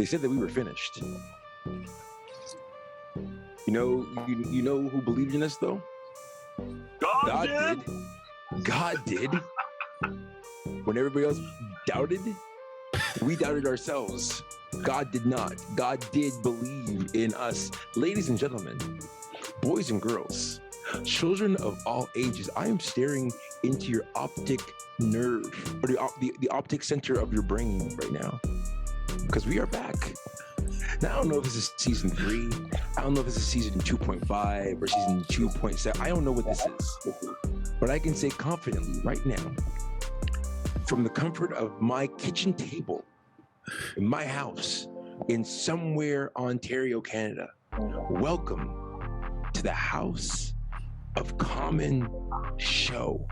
They said that we were finished. You know who believed in us though? God did. God did. When everybody else doubted, we doubted ourselves. God did not. God did believe in us. Ladies and gentlemen, boys and girls, children of all ages, I am staring into your optic nerve, or the optic center of your brain right now, because we are back. Now, I don't know if this is season 3. I don't know if this is season 2.5 or season 2.7. I don't know what this is. But I can say confidently right now, from the comfort of my kitchen table, in my house, in somewhere Ontario, Canada, welcome to the House of Common show.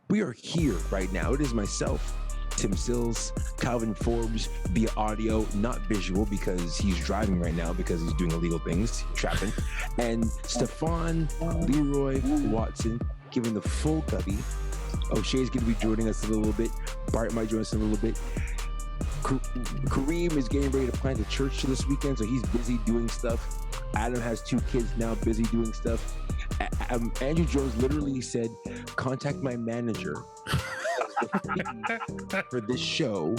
We are here right now. It is myself, Tim Sills, Calvin Forbes via audio, not visual, because he's driving right now because he's doing illegal things, trapping, and Stefan Leroy Watson giving the full cubby. O'Shea's going to be joining us a little bit. Bart might join us in a little bit. Kareem is getting ready to plant a church this weekend, so he's busy doing stuff. Adam has 2 kids now, busy doing stuff. Andrew Jones literally said, contact my manager. For this show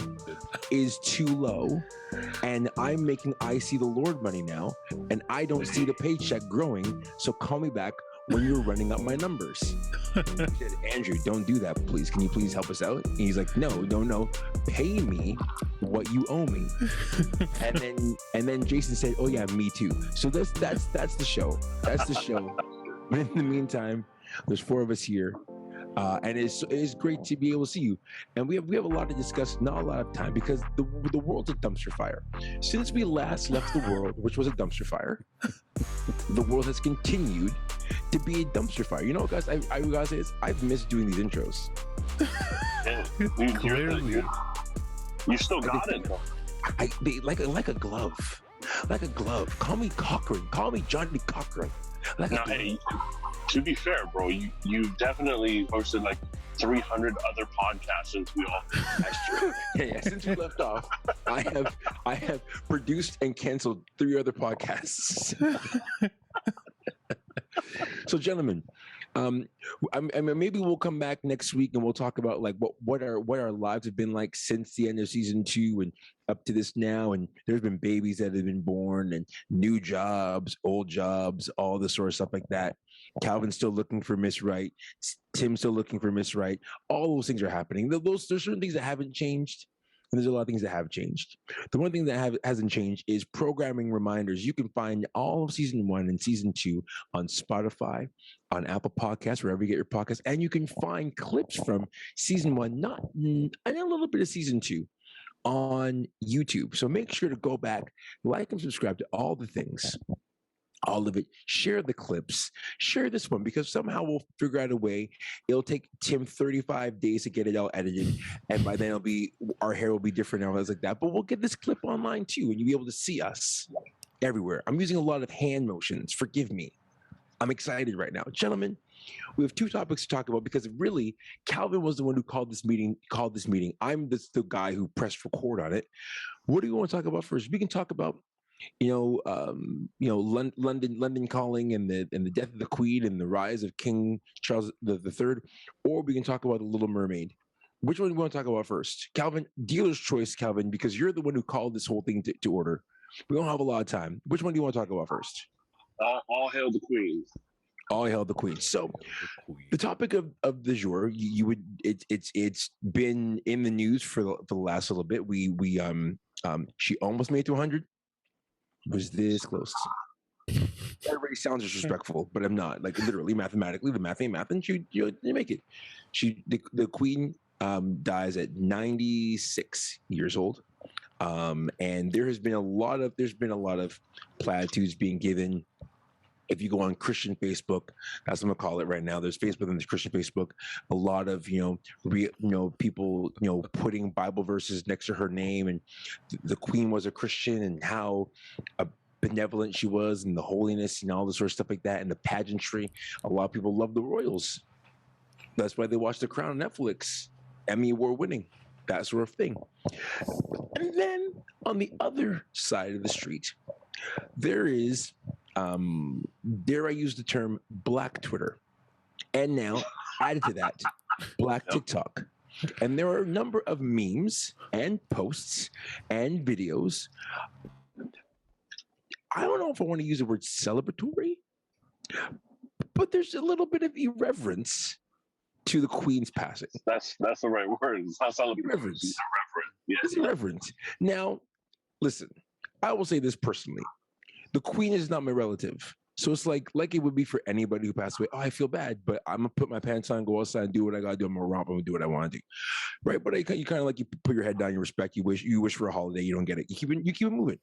is too low, and I'm making I see the Lord money now, and I don't see the paycheck growing, so call me back when you're running up my numbers. He said, Andrew, don't do that, please. Can you please help us out? And he's like, no, pay me what you owe me. and then Jason said, oh yeah, me too. So that's the show. That's the show. But in the meantime, there's 4 of us here. And it's great to be able to see you. And we have a lot to discuss, not a lot of time, because the world's a dumpster fire. Since we last left the world, which was a dumpster fire, the world has continued to be a dumpster fire. You know what, guys? I gotta say this. I've missed doing these intros. Yeah, clearly. You still got it. Like a glove. Like a glove. Call me Cochran. Call me Johnny Cochran. Hey, to be fair, bro, you definitely hosted like 300 other podcasts since we all. That's true. Yeah. Since we left off, I have produced and canceled 3 other podcasts. So, gentlemen, maybe we'll come back next week and we'll talk about like what our lives have been like since the end of season 2 and up to this now. And there's been babies that have been born and new jobs, old jobs, all this sort of stuff like that. Calvin's still looking for Miss Right. Tim's still looking for Miss Right. All those things are happening. There's certain things that haven't changed. And there's a lot of things that have changed. The one thing that hasn't changed is programming reminders. You can find all of season 1 and season 2 on Spotify, on Apple Podcasts, wherever you get your podcasts. And you can find clips from season 1, and a little bit of season 2 on YouTube. So make sure to go back, like and subscribe to all the things. All of it. Share the clips. Share this one, because somehow we'll figure out a way. It'll take Tim 35 days to get it all edited, and by then our hair will be different and all like that. But we'll get this clip online too, and you'll be able to see us everywhere. I'm using a lot of hand motions. Forgive me. I'm excited right now, gentlemen. We have 2 topics to talk about, because really, Calvin was the one who called this meeting. I'm the guy who pressed record on it. What do you want to talk about first? We can talk about London Calling and the death of the Queen and the rise of King Charles III, or we can talk about The Little Mermaid. Which one do you want to talk about first? Calvin, dealer's choice, Calvin, because you're the one who called this whole thing to order. We don't have a lot of time. Which one do you want to talk about first? All hail the Queen. All hail the Queen. So, the topic of the jour, it's been in the news for the last little bit. She almost made it to 100. Was this close? Everybody sounds disrespectful, but I'm not. Like, literally, mathematically, the math ain't math, and you make it. The Queen dies at 96 years old, and there's been a lot of platitudes being given. If you go on Christian Facebook, that's what I'm gonna call it right now. There's Facebook and there's Christian Facebook. A lot of people putting Bible verses next to her name, and the Queen was a Christian, and how benevolent she was, and the holiness, and all this sort of stuff like that, and the pageantry. A lot of people love the royals. That's why they watch The Crown on Netflix. Emmy Award winning. that sort of thing. And then on the other side of the street, there is, dare I use the term, Black Twitter. And now, added to that, Black TikTok. And there are a number of memes and posts and videos. I don't know if I want to use the word celebratory, but there's a little bit of irreverence to the Queen's passing. That's the right word. It's not celebratory. Irreverence. It's irreverent. Yes. It's irreverent. Now, listen, I will say this personally. The Queen is not my relative. So it's like it would be for anybody who passed away. Oh, I feel bad, but I'm going to put my pants on, go outside and do what I got to do. I'm going to romp. I'm going to do what I want to do. Right? But you kind of like, you put your head down, you respect, you wish for a holiday, you don't get it. You keep it moving.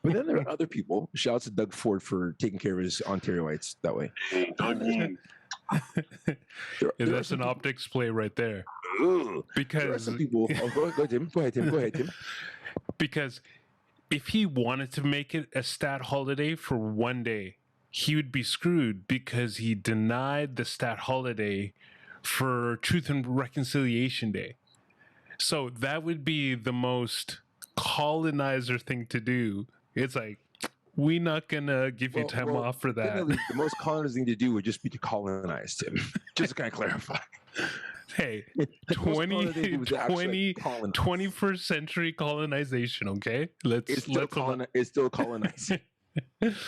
But then there are other people. Shout out to Doug Ford for taking care of his Ontarioites that way. Hey, Dougie. That's an optics play right there. Because there are some people. Oh, go ahead, Tim. Go ahead, Tim. Because if he wanted to make it a stat holiday for one day, he would be screwed because he denied the stat holiday for Truth and Reconciliation Day. So that would be the most colonizer thing to do. It's like, we're not gonna give you time off for that. The most colonizing thing to do would just be to colonize, Tim. Just to kind of clarify. Hey, 21st century colonization, okay? It's still colonizing. It's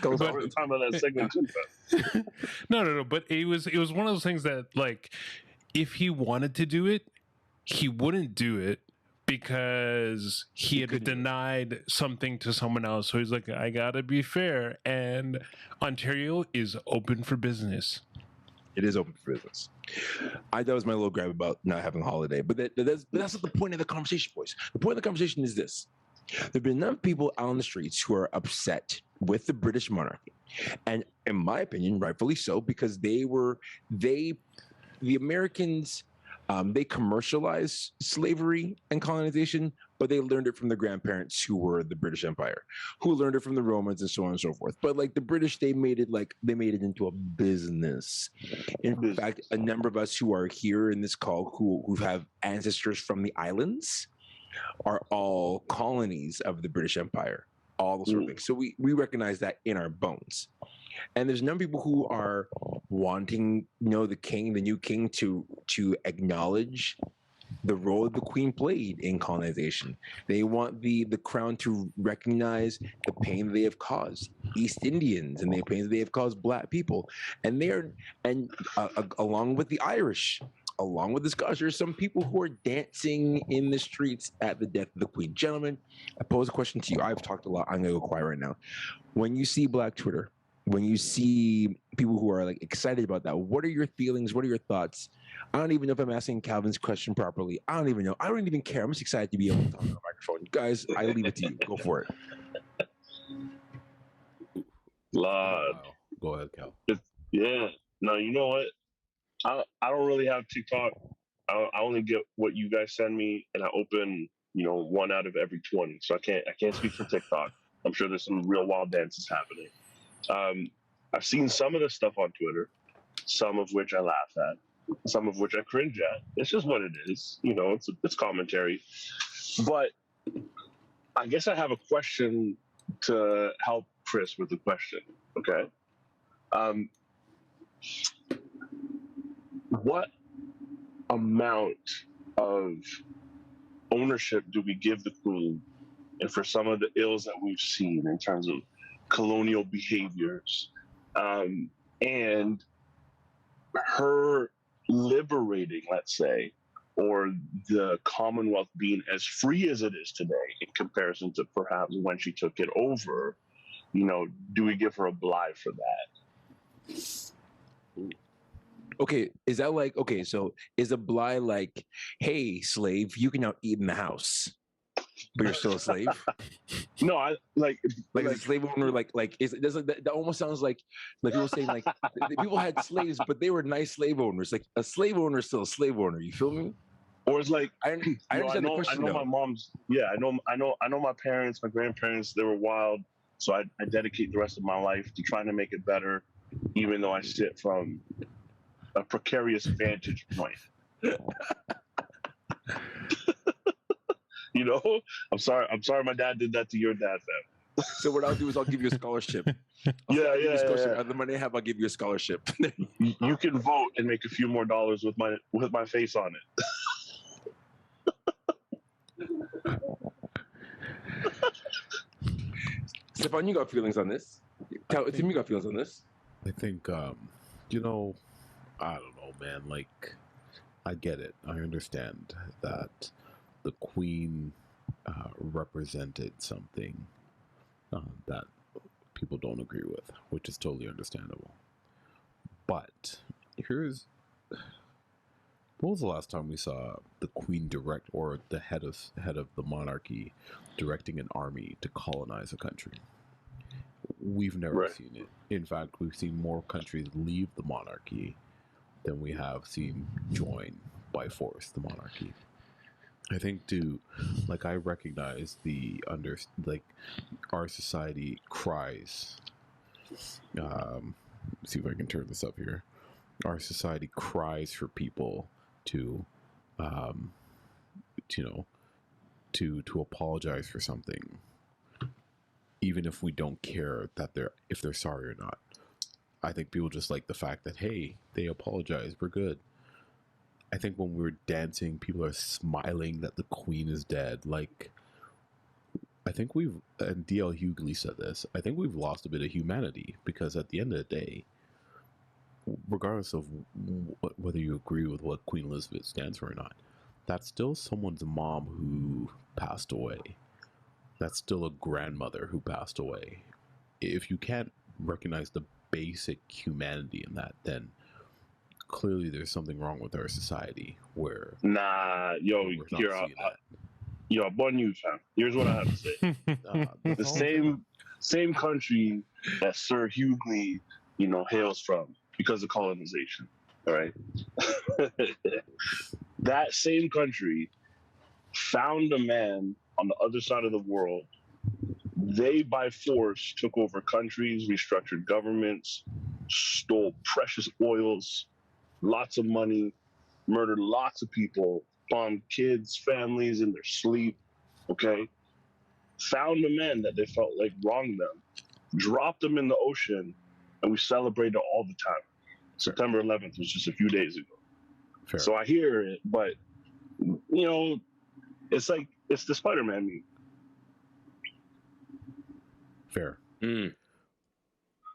called time of that segment too. No. But it was one of those things that, like, if he wanted to do it, he wouldn't do it because he had denied something to someone else. So he's like, I gotta be fair. And Ontario is open for business. It is open for business. That was my little gripe about not having a holiday. But that's not the point of the conversation, boys. The point of the conversation is this. There have been enough people out on the streets who are upset with the British monarchy. And in my opinion, rightfully so, because the Americans, they commercialized slavery and colonization, but they learned it from their grandparents who were the British Empire, who learned it from the Romans and so on and so forth. But like the British, they made it into a business. In fact, a number of us who are here in this call who have ancestors from the islands are all colonies of the British Empire, all those sort of things. So we recognize that in our bones. And there's a number of people who are wanting, the new king, to acknowledge the role the Queen played in colonization. They want the crown to recognize the pain they have caused East Indians and the pain they have caused Black people. And along with the Irish, along with the Scottish, there's some people who are dancing in the streets at the death of the Queen. Gentlemen, I pose a question to you. I've talked a lot. I'm going to go quiet right now. When you see Black Twitter, when you see people who are like excited about that, what are your feelings? What are your thoughts? I don't even know if I'm asking Calvin's question properly. I don't even know. I don't even care. I'm just excited to be able to talk on the microphone. Guys, I leave it to you. Go for it. Lord. Wow. Go ahead, Cal. Yeah. No, you know what? I don't really have TikTok. I only get what you guys send me, and I open, 1 out of every 20. So I can't speak for TikTok. I'm sure there's some real wild dances happening. I've seen some of the stuff on Twitter, some of which I laugh at, some of which I cringe at. It's just what it is. It's commentary. But I guess I have a question to help Chris with the question. Okay. What amount of ownership do we give the Queen, and for some of the ills that we've seen in terms of colonial behaviors, and her liberating, let's say, or the Commonwealth being as free as it is today in comparison to perhaps when she took it over, do we give her a bly for that? Okay, is that like, so is a bly like, hey, slave, you can now eat in the house, but you're still a slave? No, I like a slave owner, that almost sounds like people saying like people had slaves, but they were nice slave owners. Like a slave owner is still a slave owner. You feel me? Or it's like I understand the question. I know my mom's. Yeah, I know my parents, my grandparents. They were wild, so I dedicate the rest of my life to trying to make it better, even though I sit from a precarious vantage point. You know, I'm sorry my dad did that to your dad, fam. So what I'll do is I'll give you a scholarship. Yeah. The money I have, I'll give you a scholarship. You can vote and make a few more dollars with my face on it. Stefan, you got feelings on this? Tim, you got feelings on this? I think, you know, I don't know, man. Like, I get it. I understand that the Queen represented something that people don't agree with, which is totally understandable. But when was the last time we saw the Queen direct, or the head of the monarchy directing an army to colonize a country? We've never seen it. In fact, we've seen more countries leave the monarchy than we have seen join by force the monarchy. I think I recognize our society cries. See if I can turn this up here. Our society cries for people to apologize for something, even if we don't care if they're sorry or not. I think people just like the fact that, hey, they apologize, we're good. I think when we're dancing, people are smiling that the Queen is dead. Like, I think and D.L. Hughley said this, I think we've lost a bit of humanity, because at the end of the day, regardless of whether you agree with what Queen Elizabeth stands for or not, that's still someone's mom who passed away. That's still a grandmother who passed away. If you can't recognize the basic humanity in that, then clearly there's something wrong with our society where you're born you, fam. Here's what I have to say. The same country that Sir Hughley, hails from because of colonization. All right. That same country found a man on the other side of the world. They, by force, took over countries, restructured governments, stole precious oils, lots of money, murdered lots of people, bombed kids, families in their sleep, okay? Found a man that they felt like wronged them, dropped them in the ocean, and we celebrated all the time. September 11th was just a few days ago. Fair. So I hear it, but, it's like, it's the Spider-Man meme. Fair.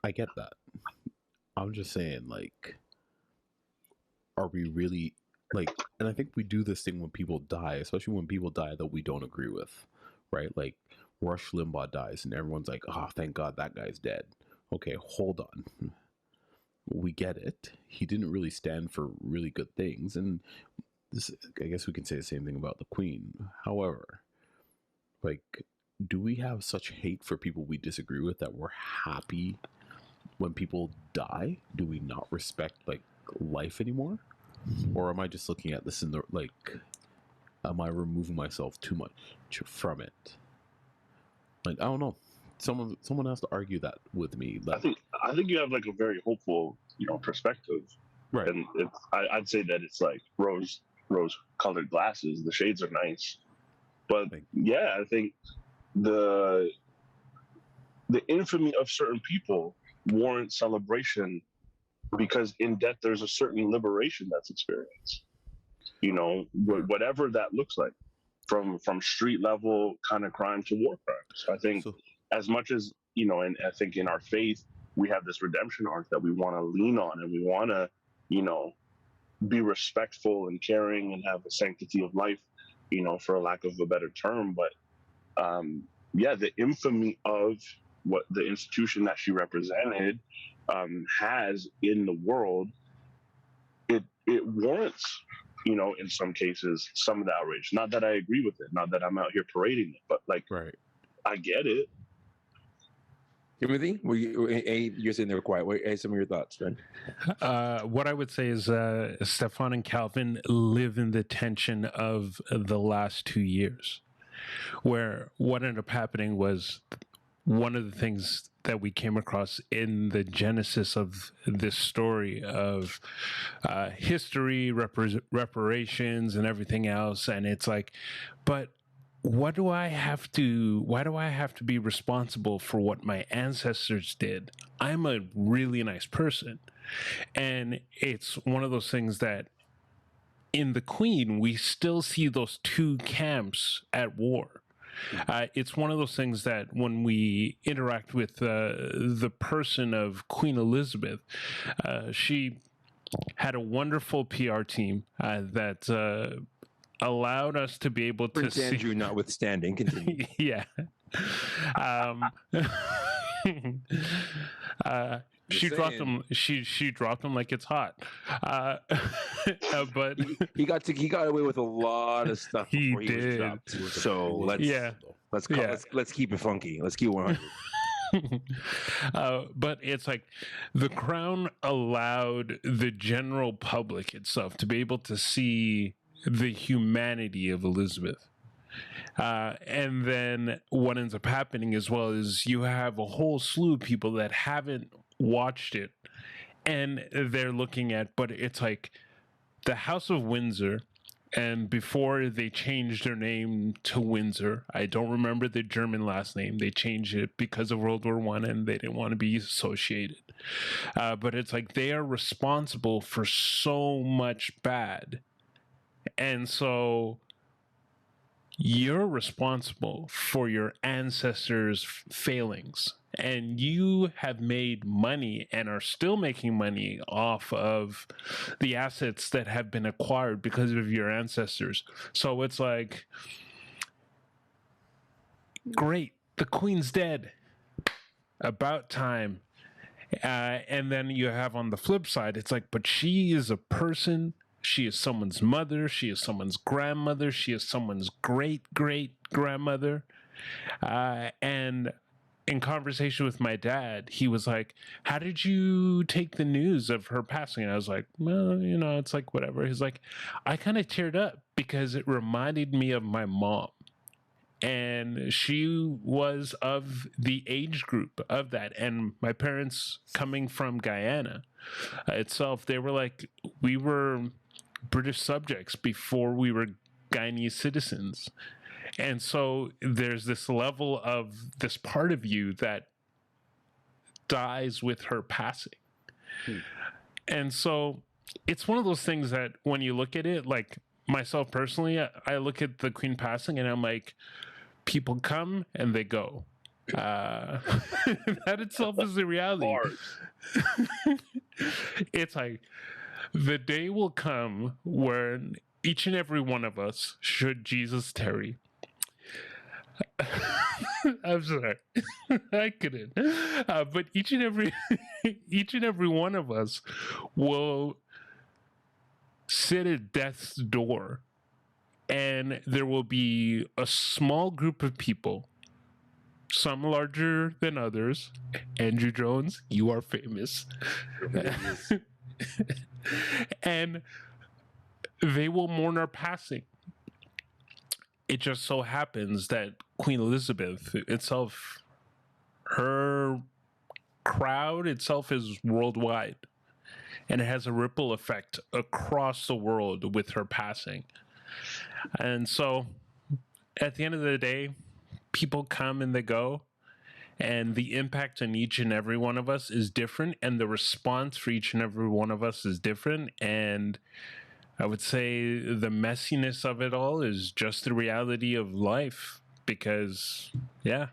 I get that. I'm just saying, like, are we really, like, and I think we do this thing when people die, especially when people die that we don't agree with, right? Like, Rush Limbaugh dies and everyone's like, oh, thank God that guy's dead. Okay, hold on. We get it. He didn't really stand for really good things. And this, I guess we can say the same thing about the Queen. However, like, do we have such hate for people we disagree with that we're happy when people die? Do we not respect, like, life anymore? Or am I just looking at this in the, like, am I removing myself too much from it? Like, I don't know. Someone has to argue that with me. Like, I think you have, like, a very hopeful, perspective. right. And I'd say that it's like rose-colored glasses. The shades are nice. But yeah, I think the infamy of certain people warrants celebration, because in death there's a certain liberation that's experienced. Whatever that looks like, from street level kind of crime to war crimes. I think as much as, and I think in our faith we have this redemption arc that we want to lean on, and we want to, be respectful and caring and have a sanctity of life, for a lack of a better term. But the infamy of what the institution that she represented has in the world, it warrants, in some cases, some of the outrage. Not that I agree with it, not that I'm out here parading it, but, like, right. I get it. Timothy, you're sitting there quiet. What are some of your thoughts, man? What I would say is Stefan and Calvin live in the tension of the last 2 years, where what ended up happening was one of the things that we came across in the genesis of this story of history, reparations, and everything else. And it's like, but why do I have to be responsible for what my ancestors did? I'm a really nice person. And it's one of those things that in the Queen, we still see those two camps at war. It's one of those things that when we interact with the person of Queen Elizabeth, she had a wonderful PR team that allowed us to be able Prince to Andrew see. notwithstanding, continue. Yeah. She dropped him. She dropped him like it's hot. But he got away with a lot of stuff He before he was did. dropped. So let's keep it funky. Let's keep it 100. But it's like the Crown allowed the general public itself to be able to see the humanity of Elizabeth. And then what ends up happening as well is you have a whole slew of people that haven't watched it and they're looking at, but it's like the House of Windsor, and before they changed their name to Windsor, I don't remember the German last name. They changed it because of World War I and they didn't want to be associated. But it's like they are responsible for so much bad. And so you're responsible for your ancestors' failings, and you have made money and are still making money off of the assets that have been acquired because of your ancestors. So it's like, great, the Queen's dead. About time. And then you have on the flip side, it's like, but she is a person. She is someone's mother. She is someone's grandmother. She is someone's great-great-grandmother. And in conversation with my dad, he was like, how did you take the news of her passing? And I was like, well, it's like whatever. He's like, I kind of teared up because it reminded me of my mom. And she was of the age group of that. And my parents, coming from Guyana itself, they were like, we were British subjects before we were Guyanese citizens. And so there's this level of this part of you that dies with her passing. And so it's one of those things that when you look at it, like myself personally, I look at the Queen passing and I'm like, people come and they go. That itself is the reality. It's like the day will come when each and every one of us, should Jesus tarry. I'm sorry, I couldn't. But each and every one of us will sit at death's door, and there will be a small group of people, some larger than others. Andrew Jones, you are famous. And they will mourn our passing. It just so happens that Queen Elizabeth itself, her crowd itself is worldwide, and it has a ripple effect across the world with her passing. And so at the end of the day, people come and they go, and the impact on each and every one of us is different, and the response for each and every one of us is different. And I would say the messiness of it all is just the reality of life, because, yeah.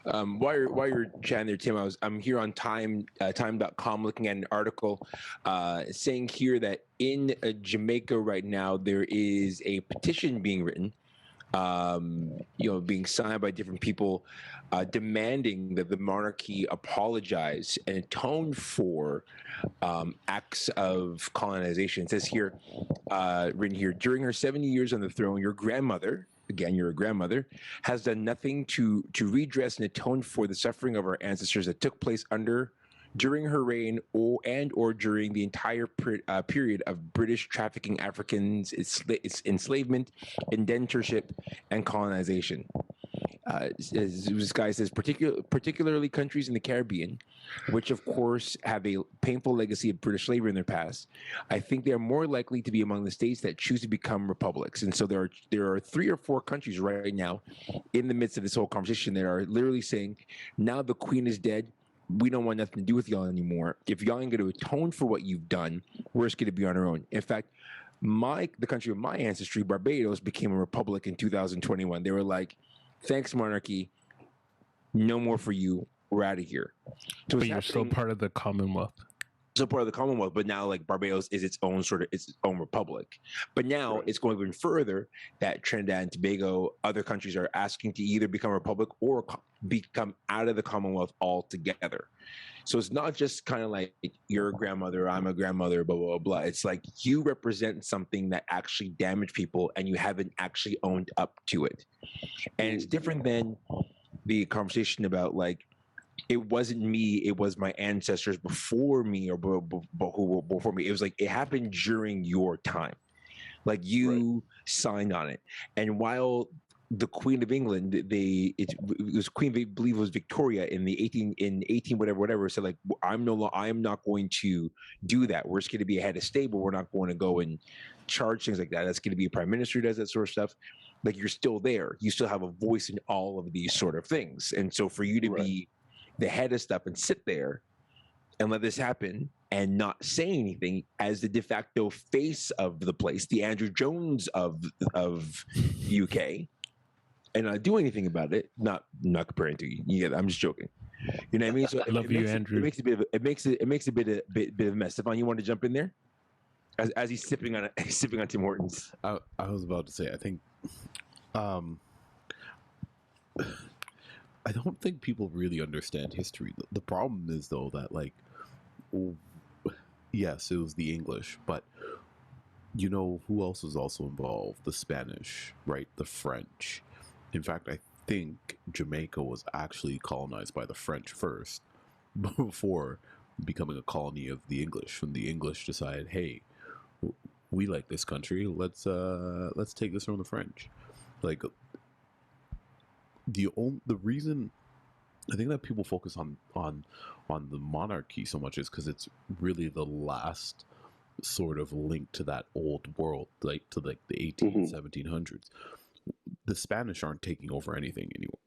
While you're chatting there, Tim, I'm here on time.com looking at an article saying here that in Jamaica right now there is a petition being written, being signed by different people, demanding that the monarchy apologize and atone for acts of colonization. It says here, written here, during her 70 years on the throne, your grandmother, again, you're a grandmother, has done nothing to redress and atone for the suffering of our ancestors that took place during her reign or during the entire period of British trafficking Africans, its enslavement, indentureship, and colonization. This guy says, particularly countries in the Caribbean, which of course have a painful legacy of British slavery in their past. I think they are more likely to be among the states that choose to become republics. And so there are 3 or 4 countries right now in the midst of this whole conversation that are literally saying, now the Queen is dead. We don't want nothing to do with y'all anymore. If y'all ain't going to atone for what you've done, we're just going to be on our own. In fact, the country of my ancestry, Barbados, became a republic in 2021. They were like, thanks, monarchy. No more for you. We're out of here. So but you're still part of the Commonwealth. Still part of the Commonwealth, but now like Barbados is its own republic. But now it's going even further that Trinidad and Tobago, other countries are asking to either become a republic or become out of the Commonwealth altogether. So it's not just kind of like you're a grandmother, I'm a grandmother, blah, blah, blah. It's like you represent something that actually damaged people and you haven't actually owned up to it. And it's different than the conversation about like, it wasn't me, it was my ancestors before me or before me. It was like, it happened during your time. Like you signed on it. And while the Queen of England, it was Queen, I believe it was Victoria in 18 whatever said like, I am not going to do that. We're just going to be a head of state, but we're not going to go and charge things like that. That's going to be a prime minister who does that sort of stuff. Like you're still there. You still have a voice in all of these sort of things. And so for you to be the head of stuff and sit there and let this happen and not say anything as the de facto face of the place, the Andrew Jones of UK, and not do anything about it, not comparing to you. Yeah, I'm just joking. You know what I mean? So I love you, Andrew. It makes a bit of a mess. Stefan, you want to jump in there? As he's sipping on Tim Hortons. I was about to say, I think, I don't think people really understand history. The problem is though that like, yes, it was the English, but you know who else was also involved? The Spanish, right? The French. In fact, I think Jamaica was actually colonized by the French first before becoming a colony of the English. When the English decided, hey, we like this country, let's take this from the French. Like the reason I think that people focus on the monarchy so much is because it's really the last sort of link to that old world, like to like the 1700s. The Spanish aren't taking over anything anymore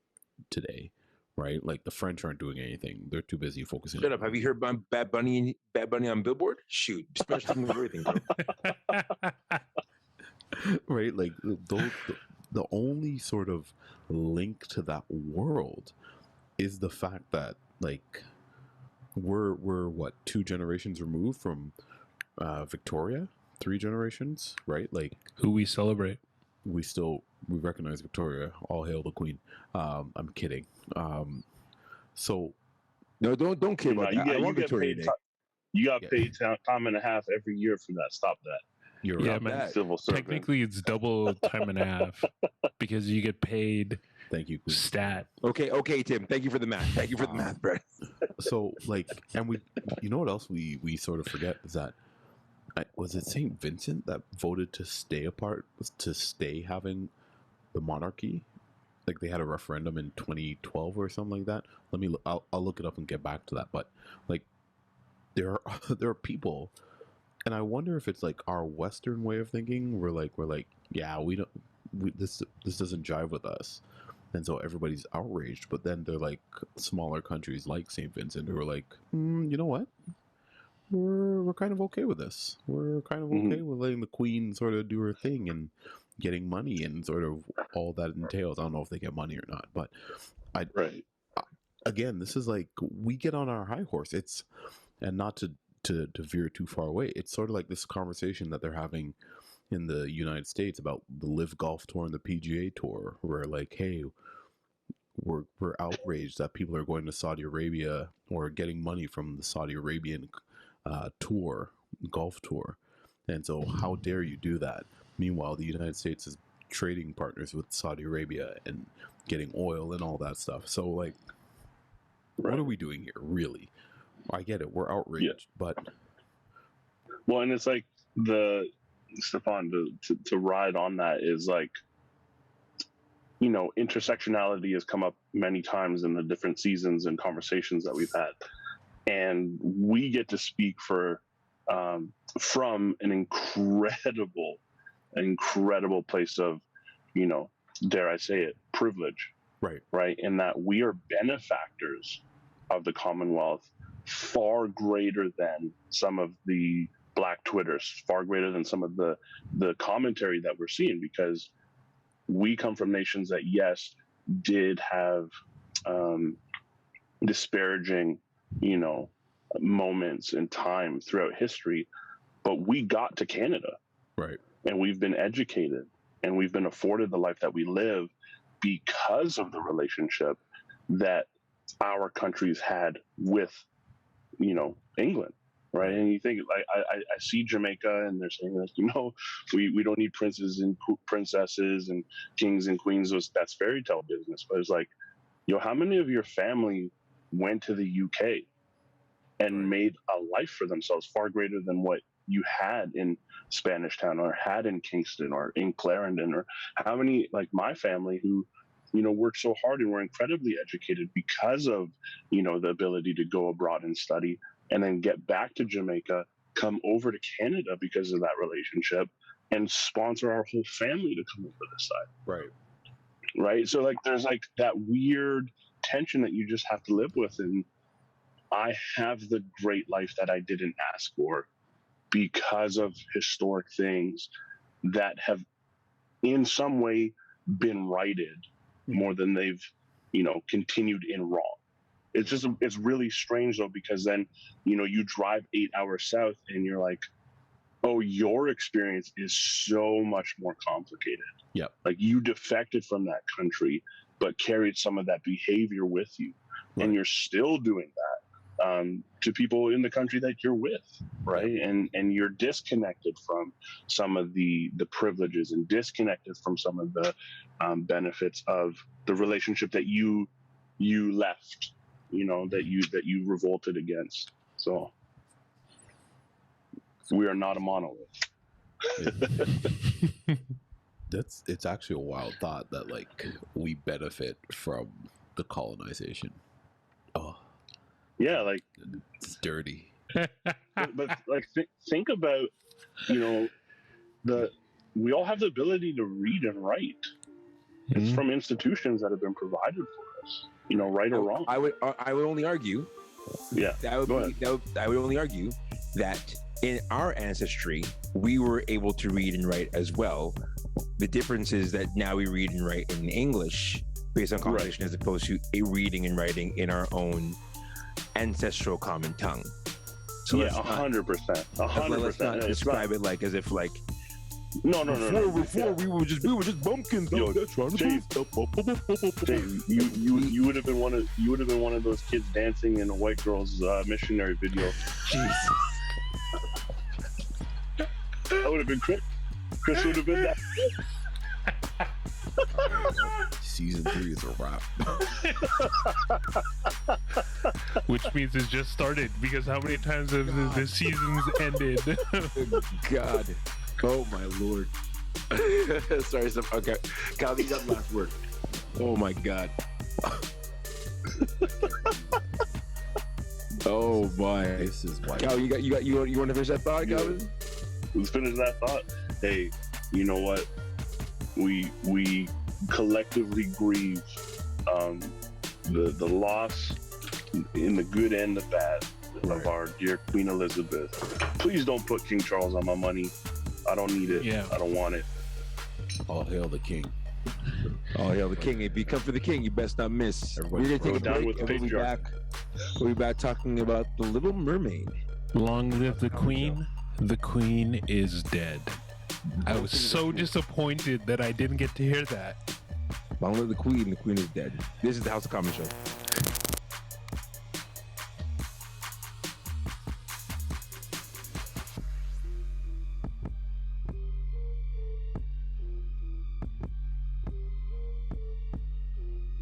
today, right? Like the French aren't doing anything. They're too busy focusing. Shut up. Have you heard about Bad Bunny on Billboard? Shoot. Spanish taking over everything, bro. Right? Like the only sort of link to that world is the fact that like we're what, 2 generations removed from Victoria, 3 generations, right? Like who we celebrate. We recognize Victoria. All hail the Queen. I'm kidding. So no, don't care about that. I want Victoria Day. You got paid time and a half every year for that. Stop that. You're yeah, right. man. Civil servant. Technically, it's double time and a half because you get paid. Thank you, Queen. Stat. Okay, Tim. Thank you for the math. Thank you for the math, Brett. So, like, and you know what else we sort of forget is that was it St. Vincent that voted to stay having the monarchy? Like they had a referendum in 2012 or something like that. I'll look it up and get back to that. But like, there are people, and I wonder if it's like our Western way of thinking. We're like, yeah, this doesn't jive with us, and so everybody's outraged. But then they're like smaller countries like St. Vincent who are like, you know what? We're kind of okay with this. We're kind of okay with letting the Queen sort of do her thing and getting money and sort of all that entails. I don't know if they get money or not, but again, this is like we get on our high horse. And not to veer too far away. It's sort of like this conversation that they're having in the United States about the Live Golf Tour and the PGA Tour, where like, hey, we're outraged that people are going to Saudi Arabia or getting money from the Saudi Arabian golf tour, and so how dare you do that? Meanwhile, the United States is trading partners with Saudi Arabia and getting oil and all that stuff. So like, what are we doing here, really? I get it, we're outraged, but well, and it's like Stefan, to ride on that is like intersectionality has come up many times in the different seasons and conversations that we've had. And we get to speak from an incredible place of, dare I say it, privilege. Right. In that we are benefactors of the Commonwealth far greater than some of the Black Twitters, far greater than some of the commentary that we're seeing, because we come from nations that, yes, did have disparaging, moments in time throughout history, but we got to Canada. Right. And we've been educated and we've been afforded the life that we live because of the relationship that our countries had with, England. Right. And you think, like, I see Jamaica and they're saying that, we don't need princes and princesses and kings and queens. That's fairy tale business. But it's like, how many of your family went to the UK and made a life for themselves far greater than what you had in Spanish Town or had in Kingston or in Clarendon? Or how many, like my family, who worked so hard and were incredibly educated because of the ability to go abroad and study, and then get back to Jamaica, come over to Canada because of that relationship, and sponsor our whole family to come over this side. Right. So like there's like that weird tension that you just have to live with. And I have the great life that I didn't ask for because of historic things that have in some way been righted more than they've, continued in wrong. It's really strange though, because then, you drive 8 hours south and you're like, oh, your experience is so much more complicated. Yep. Like you defected from that country, but carried some of that behavior with you. Right. And you're still doing that to people in the country that you're with. Right. Yep. And you're disconnected from some of the privileges and disconnected from some of the benefits of the relationship that you left, that you revolted against. So we are not a monolith. It's actually a wild thought that like we benefit from the colonization. Oh yeah, like it's dirty. but like think about we all have the ability to read and write. It's from institutions that have been provided for us, right or wrong. I would only argue. Yeah, I would only argue that in our ancestry we were able to read and write as well. The difference is that now we read and write in English based on conversation, as opposed to a reading and writing in our own ancestral common tongue. So yeah, 100%. Let's not describe it like as if like. No. Before we were just bumpkins. Yo, Jay, you would have been one of those kids dancing in a white girl's missionary video. Jesus. That would have been Chris. Chris would have been that. Season 3 is a wrap. Which means it's just started, because how many times have the seasons ended? God. Oh my Lord. Sorry, okay. Kyle, you got last word. Oh my God. Oh my. This is why. Kyle, you want to finish that thought, Calvin? Let's finish that thought. Hey, you know what? We collectively grieve the loss in the good and the bad of our dear Queen Elizabeth. Please don't put King Charles on my money. I don't need it. Yeah. I don't want it. All hail the king. All hail the king. If you come for the king, you best not miss. We're going to take a break and we'll be back talking about The Little Mermaid. Long live the queen. The queen is dead. I was so disappointed that I didn't get to hear that. Long live the queen is dead. This is the House of Common Show.